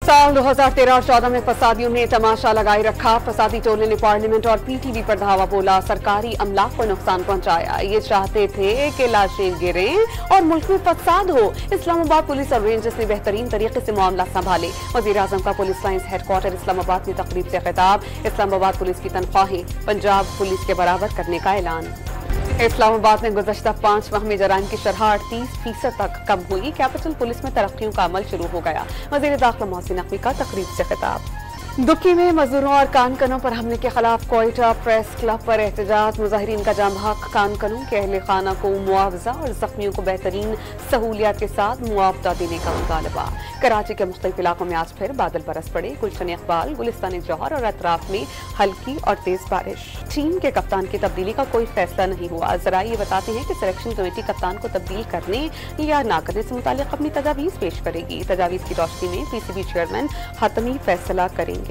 साल 2013 और 14 में फसादियों ने तमाशा लगाए रखा। फसादी टोले ने पार्लियामेंट और पीटीवी पर धावा बोला, सरकारी अमलाक को नुकसान पहुंचाया। ये चाहते थे कि लाशें गिरें और मुल्क में फसाद हो। इस्लामाबाद पुलिस और रेंजर्स ने बेहतरीन तरीके से मामला संभाले। वज़ीर-ए-आज़म का पुलिस लाइंस हेडक्वार्टर इस्लामाबाद में तकरीब से खिताब। इस्लामाबाद पुलिस की तनख्वाहें पंजाब पुलिस के बराबर करने का ऐलान। इस्लामाबाद में गुज़श्ता 5 माह में जराइम की शरह 38% तक कम हुई। कैपिटल पुलिस में तरक्कियों का अमल शुरू हो गया। वज़ीर दाखिला मोहसिन नकवी का तकरीब से खिताब। दुक्की में मजदूरों और कानकनों पर हमले के खिलाफ कोयटा प्रेस क्लब पर एहतजाज। मुजाहिरीन का जाम हक कानकनों के अहले खाना को मुआवजा और जख्मियों को बेहतरीन सहूलियात के साथ मुआवजा देने का मुतालबा। कराची के मुख्तलिफ इलाकों में आज फिर बादल बरस पड़े। गुलशन इकबाल, गुलिस्तान जौहर और अतराफ में हल्की और तेज बारिश। टीम के कप्तान की तब्दीली का कोई फैसला नहीं हुआ। जरा ये बताते हैं कि सिलेक्शन कमेटी कप्तान को तब्दील करने या ना करने से मुतालिक अपनी तजावीज़ पेश करेगी। तजावीज़ की रोशनी में पीसीबी चेयरमैन हतमी फैसला करेंगे।